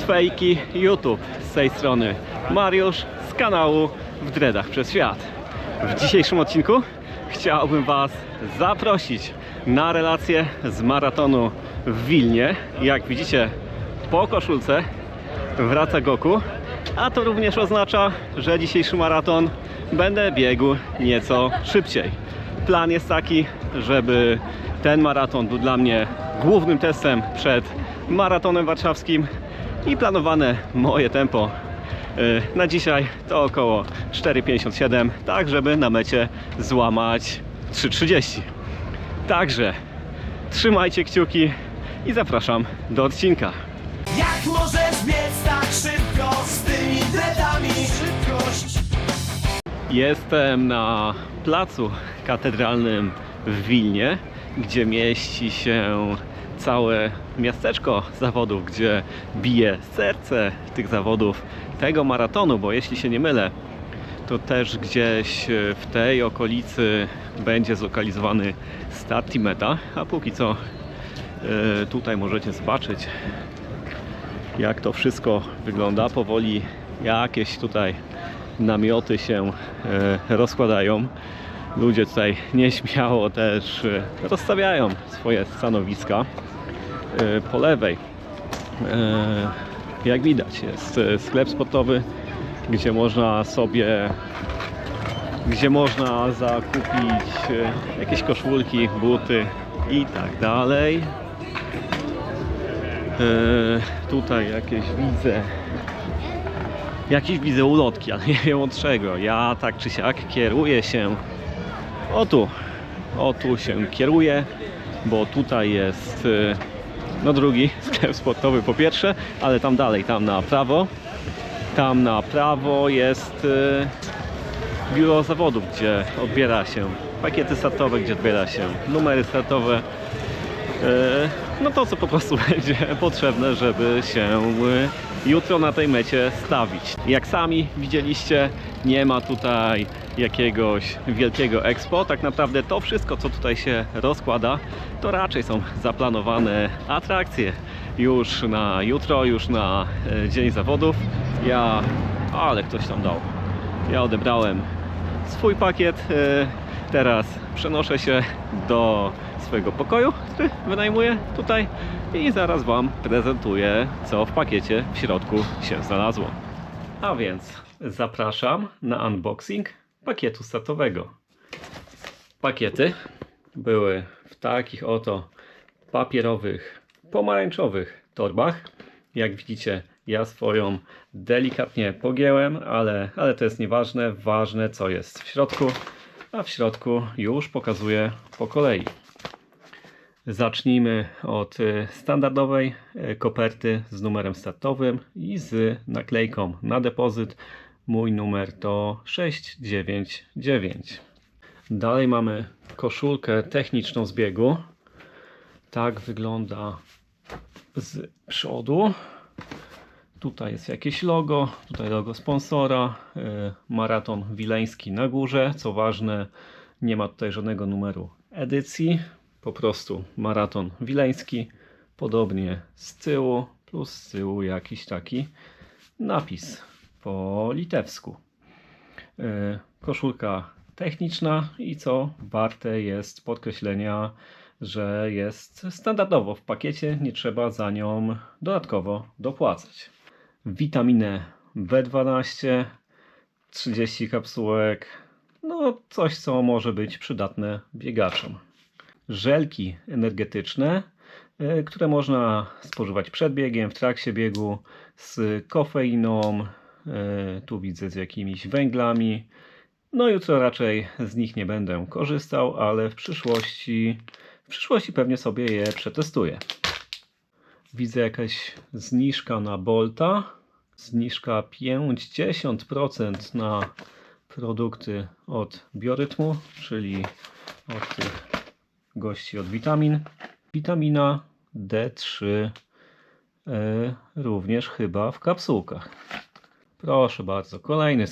Fejki YouTube. Z tej strony Mariusz z kanału W Dreadach przez Świat. W dzisiejszym odcinku chciałbym Was zaprosić na relację z maratonu w Wilnie. Jak widzicie, po koszulce wraca Goku, a to również oznacza, że dzisiejszy maraton będę biegł nieco szybciej. Plan jest taki, żeby ten maraton był dla mnie głównym testem przed maratonem warszawskim i planowane moje tempo na dzisiaj to około 4,57, tak żeby na mecie złamać 3,30. Także trzymajcie kciuki i zapraszam do odcinka. Jak możesz biec tak szybko z tymi dreadami? Szybkość. Jestem na placu katedralnym w Wilnie, gdzie mieści się całe miasteczko zawodów, gdzie bije serce tych zawodów, tego maratonu, bo jeśli się nie mylę, to też gdzieś w tej okolicy będzie zlokalizowany start i meta, a póki co tutaj możecie zobaczyć, jak to wszystko wygląda. Powoli jakieś tutaj namioty się rozkładają. Ludzie tutaj nieśmiało też rozstawiają swoje stanowiska. Po lewej, jak widać, jest sklep sportowy, gdzie można zakupić jakieś koszulki, buty i tak dalej. Tutaj jakieś widzę ulotki, ale nie wiem od czego. Ja tak czy siak kieruję się o tu się kieruję, bo tutaj jest no drugi sklep sportowy po pierwsze, ale tam dalej, tam na prawo jest biuro zawodów, gdzie odbiera się pakiety startowe, gdzie odbiera się numery startowe, no to co po prostu będzie potrzebne, żeby się jutro na tej mecie stawić. Jak sami widzieliście, nie ma tutaj jakiegoś wielkiego expo. Tak naprawdę to wszystko, co tutaj się rozkłada, to raczej są zaplanowane atrakcje już na jutro, już na dzień zawodów. Ale ktoś tam dał. Ja odebrałem swój pakiet. Teraz przenoszę się do swojego pokoju, który wynajmuję tutaj i zaraz Wam prezentuję, co w pakiecie w środku się znalazło. A więc zapraszam na unboxing pakietu startowego. Pakiety były w takich oto papierowych, pomarańczowych torbach. Jak widzicie, ja swoją delikatnie pogięłem, ale to jest nieważne. Ważne, co jest w środku, a w środku już pokazuję po kolei. Zacznijmy od standardowej koperty z numerem startowym i z naklejką na depozyt. Mój numer to 699. Dalej mamy koszulkę techniczną z biegu. Tak wygląda z przodu. Tutaj jest jakieś logo, tutaj logo sponsora, maraton wileński na górze. Co ważne, nie ma tutaj żadnego numeru edycji, po prostu maraton wileński. Podobnie z tyłu, plus z tyłu jakiś taki napis po litewsku. Koszulka techniczna i co warte jest podkreślenia, że jest standardowo w pakiecie, nie trzeba za nią dodatkowo dopłacać. Witaminę B12, 30 kapsułek, no coś co może być przydatne biegaczom. Żelki energetyczne, które można spożywać przed biegiem, w trakcie biegu, z kofeiną, tu widzę z jakimiś węglami. No jutro raczej z nich nie będę korzystał, ale w przyszłości pewnie sobie je przetestuję. Widzę jakaś zniżka na Bolta. Zniżka 50% na produkty od Biorytmu, czyli od tych gości od witamin. Witamina D3 również chyba w kapsułkach. Proszę bardzo, kolejny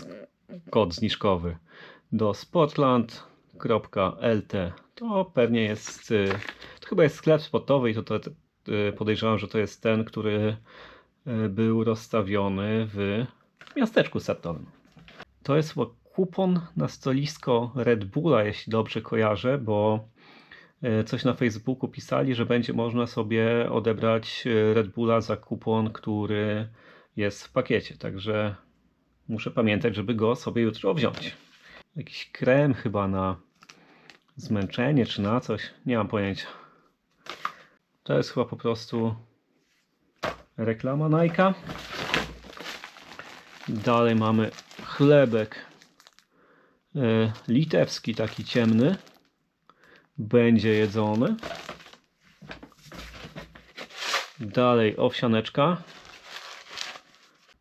kod zniżkowy do sportland.lt. To pewnie jest, to chyba jest sklep sportowy i to podejrzewam, że to jest ten, który był rozstawiony w miasteczku startowym. To jest chyba kupon na stolisko Red Bulla, jeśli dobrze kojarzę, bo coś na Facebooku pisali, że będzie można sobie odebrać Red Bulla za kupon, który jest w pakiecie. Także muszę pamiętać, żeby go sobie jutro wziąć. Jakiś krem chyba na zmęczenie czy na coś, nie mam pojęcia. To jest chyba po prostu reklama Nike'a. Dalej mamy chlebek litewski, taki ciemny. Będzie jedzony. Dalej owsianeczka.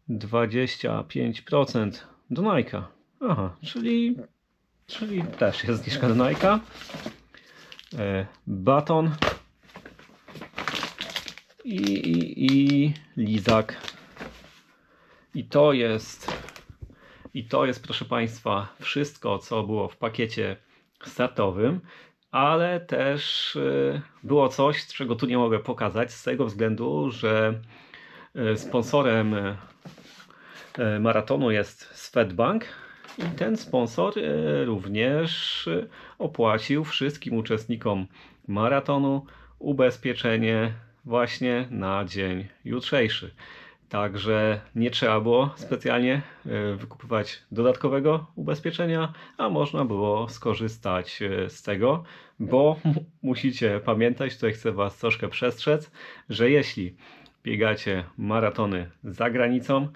25% do Nike'a. Aha, czyli też jest zniżka do Nike'a. Baton. I lizak. I to jest, proszę Państwa, wszystko, co było w pakiecie startowym, ale też było coś, czego tu nie mogę pokazać, z tego względu, że sponsorem maratonu jest Swedbank i ten sponsor również opłacił wszystkim uczestnikom maratonu ubezpieczenie właśnie na dzień jutrzejszy. Także nie trzeba było specjalnie wykupywać dodatkowego ubezpieczenia, a można było skorzystać z tego, bo musicie pamiętać, tutaj chcę Was troszkę przestrzec, że jeśli biegacie maratony za granicą,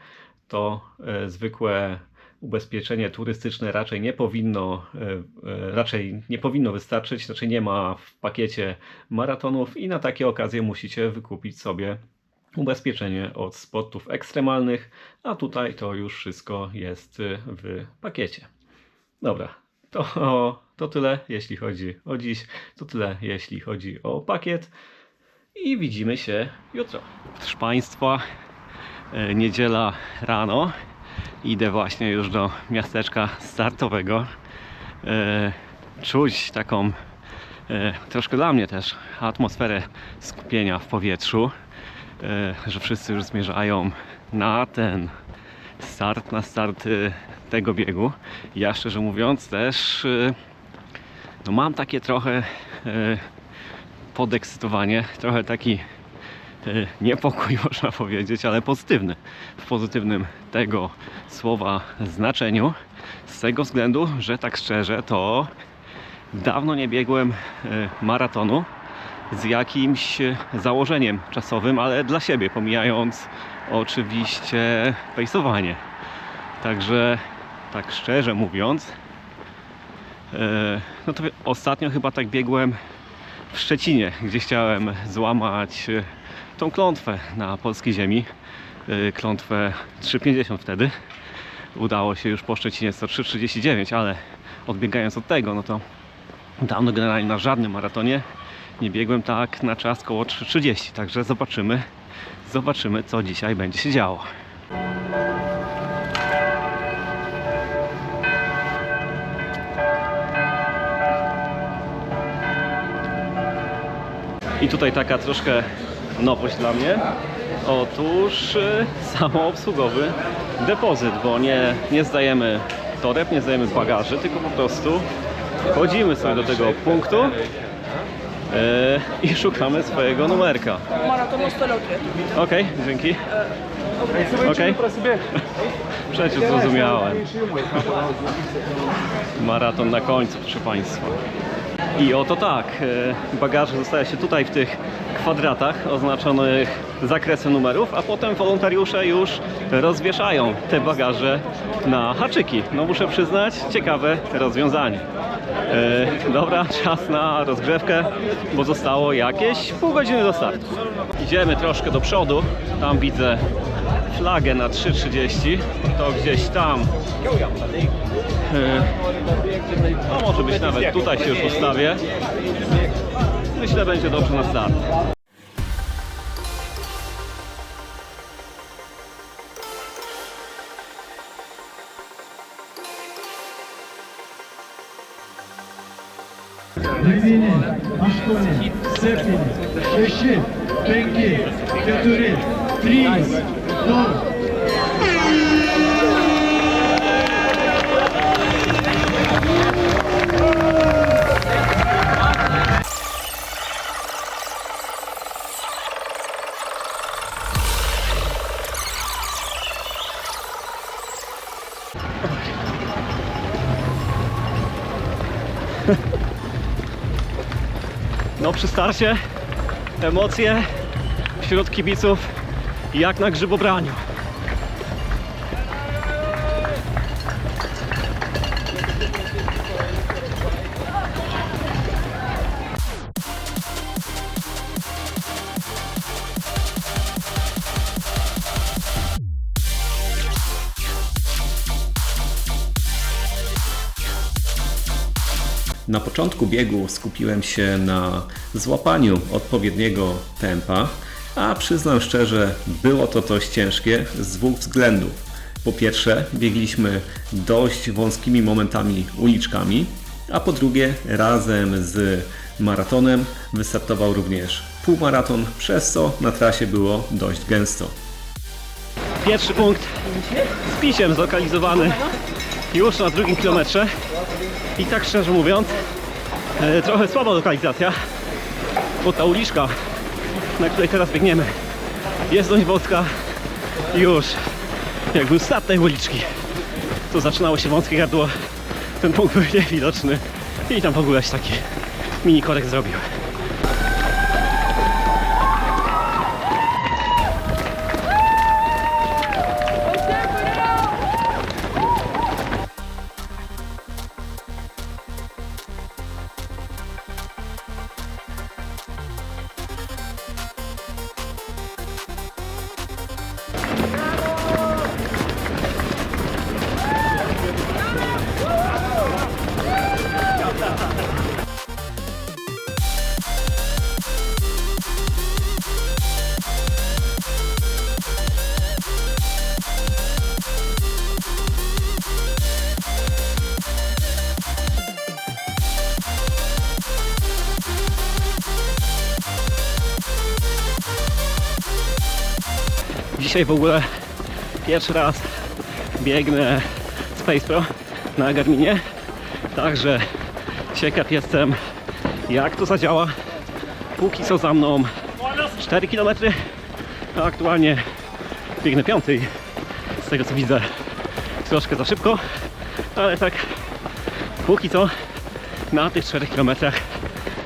to zwykłe ubezpieczenie turystyczne raczej nie powinno wystarczyć, znaczy nie ma w pakiecie maratonów i na takie okazje musicie wykupić sobie ubezpieczenie od sportów ekstremalnych, a tutaj to już wszystko jest w pakiecie. Dobra, to tyle jeśli chodzi o dziś, to tyle jeśli chodzi o pakiet i widzimy się jutro. Proszę Państwa, niedziela rano, idę właśnie już do miasteczka startowego. Czuć taką troszkę dla mnie też atmosferę skupienia w powietrzu, że wszyscy już zmierzają na ten start, tego biegu. Ja szczerze mówiąc też no mam takie trochę podekscytowanie, trochę taki niepokój można powiedzieć, ale pozytywny, w pozytywnym tego słowa znaczeniu, z tego względu, że tak szczerze to dawno nie biegłem maratonu z jakimś założeniem czasowym, ale dla siebie, pomijając oczywiście pejsowanie. Także tak szczerze mówiąc, no to ostatnio chyba tak biegłem w Szczecinie, gdzie chciałem złamać tą klątwę na polskiej ziemi, klątwę 3,50 wtedy. Udało się już po Szczecinie 103,39, ale odbiegając od tego, no to dawno generalnie na żadnym maratonie nie biegłem tak na czas koło 3,30, także zobaczymy co dzisiaj będzie się działo. I tutaj taka troszkę nowość dla mnie. Otóż samoobsługowy depozyt, bo nie zdajemy toreb, nie zdajemy bagaży, tylko po prostu chodzimy sobie do tego punktu i szukamy swojego numerka. Maraton Ostelotry. Okej, dzięki. Okej. Przecież zrozumiałem. Maraton na końcu, proszę Państwa. I oto tak, bagaże zostaje się tutaj w tych kwadratach oznaczonych zakresem numerów, a potem wolontariusze już rozwieszają te bagaże na haczyki. No muszę przyznać, ciekawe rozwiązanie. Dobra, czas na rozgrzewkę, bo zostało jakieś pół godziny do startu. Idziemy troszkę do przodu, tam widzę flagę na 3,30, to gdzieś tam. No może być nawet tutaj się już ustawię. Myślę, będzie dobrze na start. Ledviny, Aškony, Sepiny, Šeši, 5, 4, No przy starcie emocje wśród kibiców jak na grzybobraniu. Na początku biegu skupiłem się na złapaniu odpowiedniego tempa, a przyznam szczerze, było to dość ciężkie z dwóch względów. Po pierwsze, biegliśmy dość wąskimi momentami uliczkami, a po drugie, razem z maratonem wystartował również półmaraton, przez co na trasie było dość gęsto. Pierwszy punkt z pisiem zlokalizowany już na 2 kilometrze. I tak szczerze mówiąc, trochę słaba lokalizacja, bo ta uliczka, na której teraz biegniemy, jest dość wąska. Już jak był start tej uliczki, to zaczynało się wąskie gardło, ten punkt był niewidoczny i tam w ogóle się taki mini korek zrobił. Dzisiaj w ogóle pierwszy raz biegnę Space Pro na Garminie, także ciekaw jestem, jak to zadziała. Póki co za mną 4 km, a aktualnie biegnę 5. Z tego co widzę, troszkę za szybko, ale tak póki co na tych 4 km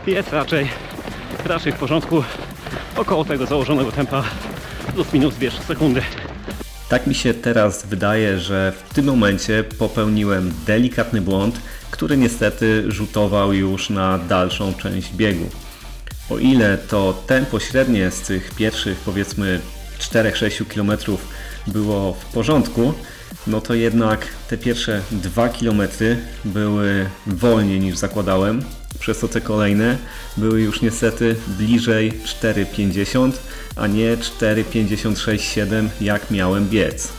jest raczej w porządku, około tego założonego tempa plus minus 2 sekundy. Tak mi się teraz wydaje, że w tym momencie popełniłem delikatny błąd, który niestety rzutował już na dalszą część biegu. O ile to tempo średnie z tych pierwszych powiedzmy 4-6 km było w porządku, no to jednak te pierwsze 2 km były wolniej niż zakładałem, przez to te kolejne były już niestety bliżej 4,50, a nie 4,56,7 jak miałem biec.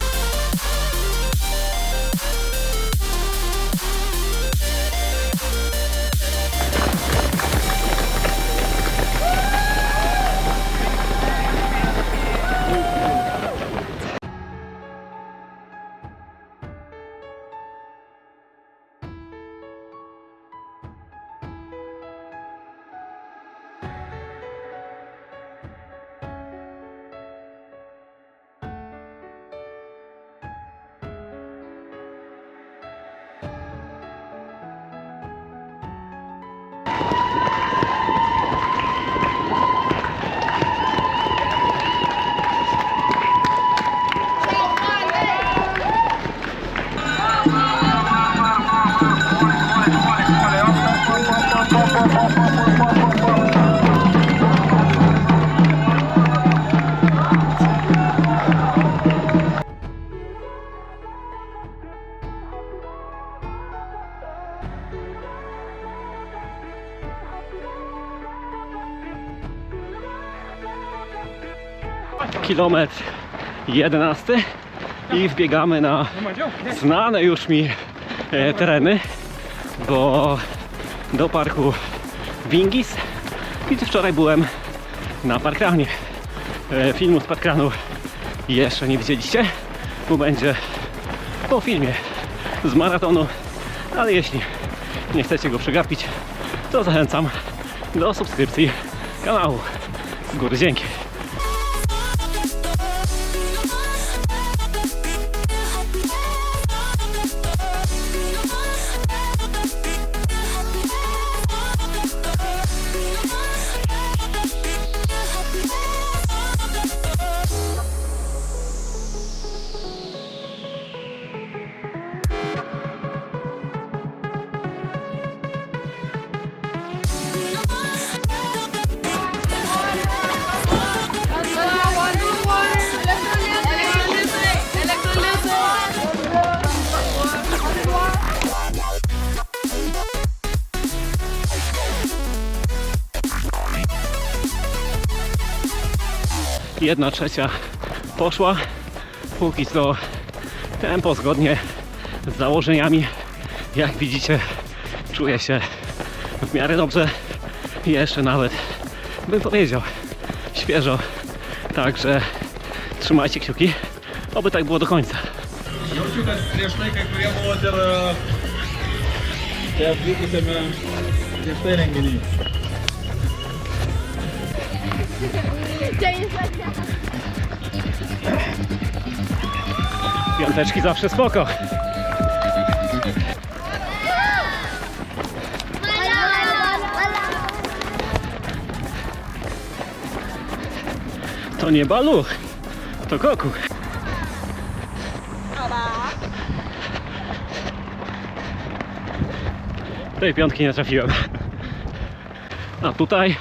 Kilometr 11 i wbiegamy na znane już mi tereny, bo do parku Wingis, gdzie wczoraj byłem na parkranie. Filmu z parkranu jeszcze nie widzieliście, bo będzie po filmie z maratonu, ale jeśli nie chcecie go przegapić, to zachęcam do subskrypcji kanału. Z góry dzięki. Jedna trzecia poszła. Póki co tempo zgodnie z założeniami. Jak widzicie, czuję się w miarę dobrze. Jeszcze nawet bym powiedział świeżo. Także trzymajcie kciuki, oby tak było do końca. Jaučiukas prieš tai, kai kurie buvo ir atvykusiame prieš tai renginį. Piąteczki zawsze spoko. To nie baluch, to koku. Tej piątki nie trafiłem. A tutaj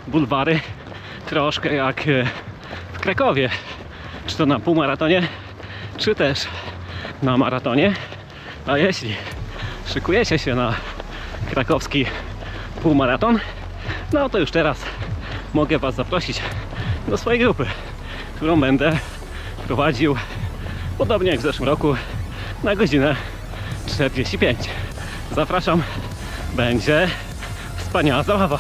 bulwary troszkę jak w Krakowie. Czy to na półmaratonie, czy też na maratonie. A jeśli szykujecie się na krakowski półmaraton, no to już teraz mogę Was zaprosić do swojej grupy, którą będę prowadził podobnie jak w zeszłym roku na godzinę 45. Zapraszam, będzie wspaniała zabawa.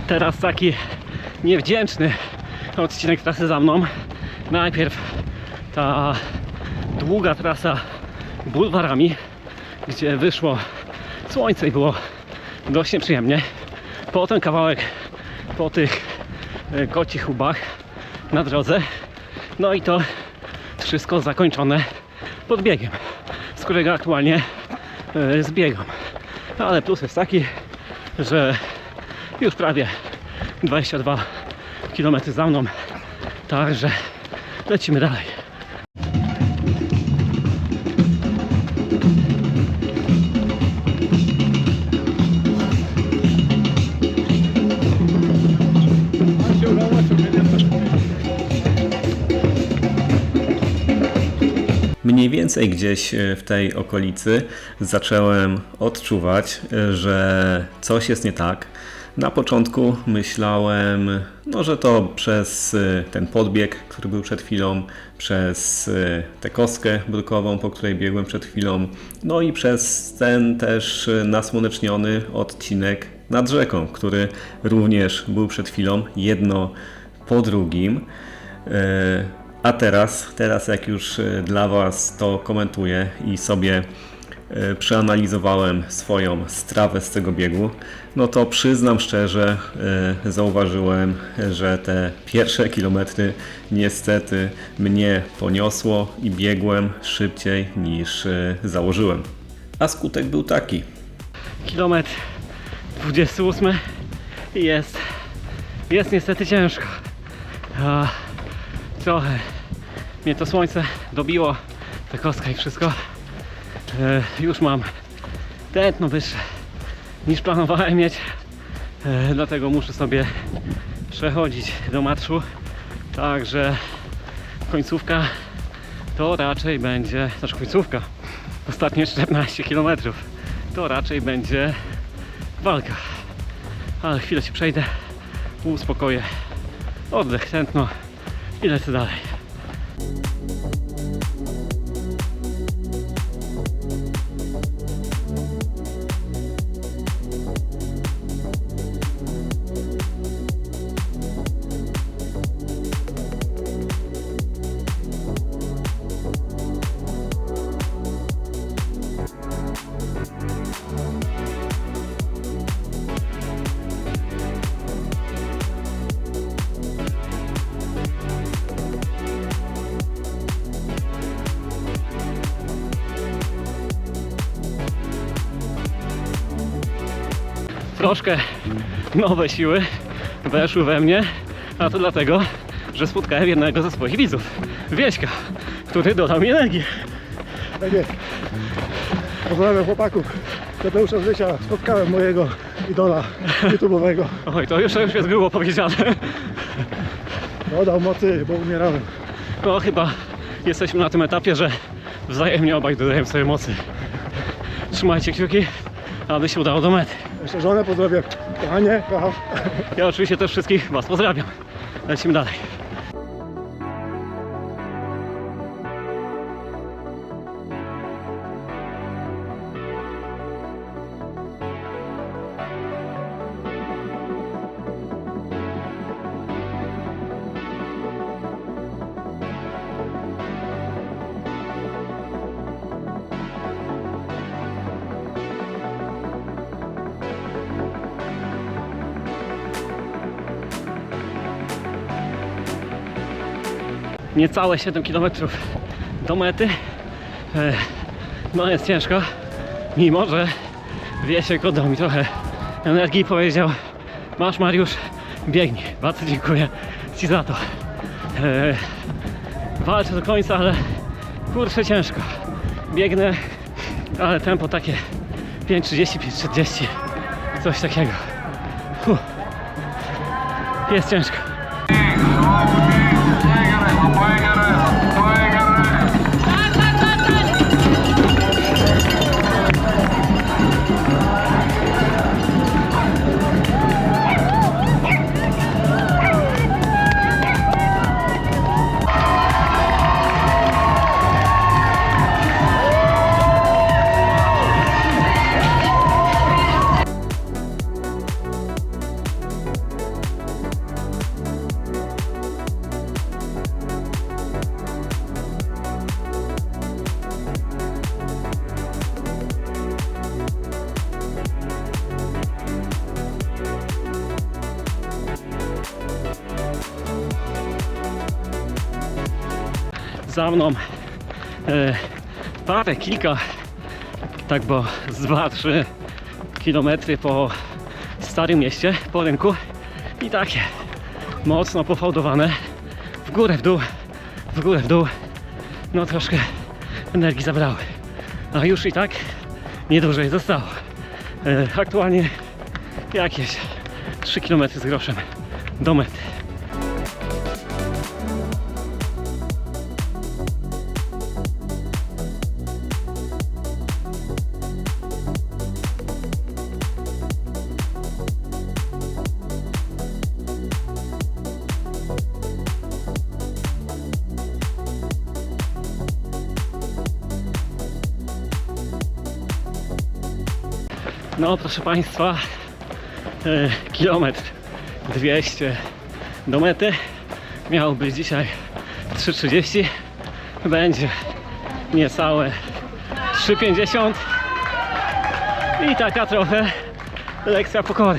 Teraz taki niewdzięczny odcinek trasy za mną. Najpierw ta długa trasa bulwarami, gdzie wyszło słońce i było dość nieprzyjemnie. Potem kawałek po tych kocich łbach na drodze. No i to wszystko zakończone podbiegiem, z którego aktualnie zbiegam. Ale plus jest taki, że już prawie 22 km za mną, także lecimy dalej. Mniej więcej gdzieś w tej okolicy zacząłem odczuwać, że coś jest nie tak. Na początku myślałem, że to przez ten podbieg, który był przed chwilą, przez tę kostkę brukową, po której biegłem przed chwilą, no i przez ten też nasłoneczniony odcinek nad rzeką, który również był przed chwilą, jedno po drugim. A teraz jak już dla Was to komentuję i sobie przeanalizowałem swoją strawę z tego biegu, no to przyznam szczerze, zauważyłem, że te pierwsze kilometry niestety mnie poniosło i biegłem szybciej niż założyłem. A skutek był taki. Kilometr 28 i jest niestety ciężko. Trochę mnie to słońce dobiło, ta kostka i wszystko. Już mam tętno wyższe niż planowałem mieć, dlatego muszę sobie przechodzić do marszu. Także końcówka to raczej będzie, końcówka, ostatnie 14 km to raczej będzie walka. Ale chwilę się przejdę, uspokoję, oddech, tętno i lecę dalej. Troszkę nowe siły weszły we mnie, a to dlatego, że spotkałem jednego ze swoich widzów, Wieśka, który dodał mi energię. Tak jest. Pozdrawiam chłopaków. Tadeusza z Wysia. Spotkałem mojego idola YouTube'owego. Oj, to już jest było powiedziane. Dodał mocy, bo umierałem. No chyba jesteśmy na tym etapie, że wzajemnie obaj dodajemy sobie mocy. Trzymajcie kciuki, aby się udało do mety. Jeszcze żonę pozdrawiam. Kochanie, kocham. Ja oczywiście też wszystkich Was pozdrawiam. Lecimy dalej. Niecałe 7 km do mety. No jest ciężko, mimo że Wiesiek oddał mi trochę energii i powiedział: masz, Mariusz, biegnij. Bardzo dziękuję Ci za to. Walczę do końca, ale kurczę ciężko. Biegnę, ale tempo takie 5:30, 5:40, coś takiego. Jest ciężko. Za mną kilka, tak bo z 2-3 kilometry po Starym Mieście, po rynku i takie mocno pofałdowane w górę, w dół, no troszkę energii zabrały, a już i tak niedużo jej zostało. Aktualnie jakieś 3 km z groszem do mety. No proszę Państwa, kilometr 200 do mety. Miał być dzisiaj 3:30. Będzie niecałe 3:50 i taka trochę lekcja pokory.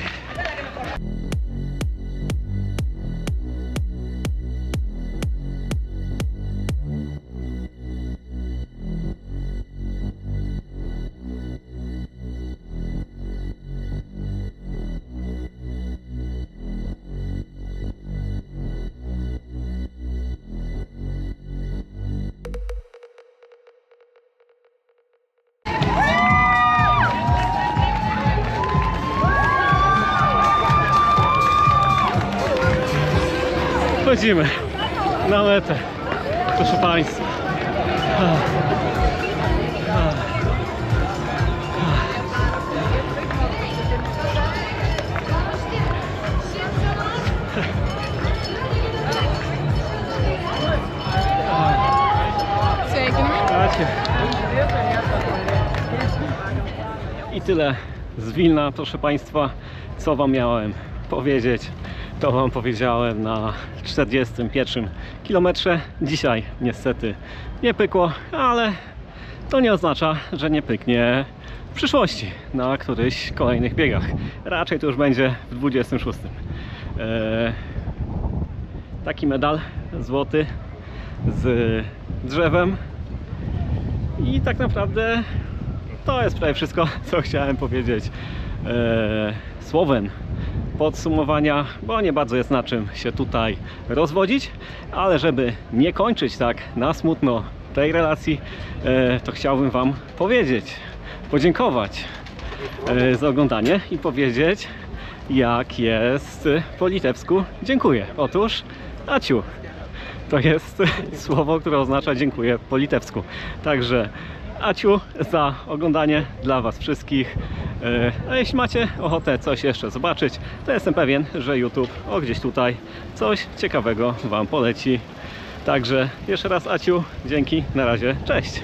Wchodzimy na metę, proszę Państwa. Macie. I tyle z Wilna, proszę Państwa, co Wam miałem powiedzieć. To Wam powiedziałem na 41 kilometrze. Dzisiaj niestety nie pykło, ale to nie oznacza, że nie pyknie w przyszłości na którychś kolejnych biegach. Raczej to już będzie w 26. Taki medal złoty z drzewem. I tak naprawdę to jest prawie wszystko, co chciałem powiedzieć słowem podsumowania, bo nie bardzo jest na czym się tutaj rozwodzić, ale żeby nie kończyć tak na smutno tej relacji, to chciałbym Wam powiedzieć, podziękować za oglądanie i powiedzieć, jak jest po litewsku dziękuję. Otóż Aciu to jest słowo, które oznacza dziękuję po litewsku. Także Aciu za oglądanie dla Was wszystkich. A jeśli macie ochotę coś jeszcze zobaczyć, to jestem pewien, że YouTube gdzieś tutaj coś ciekawego Wam poleci. Także jeszcze raz Aciu, dzięki, na razie, cześć!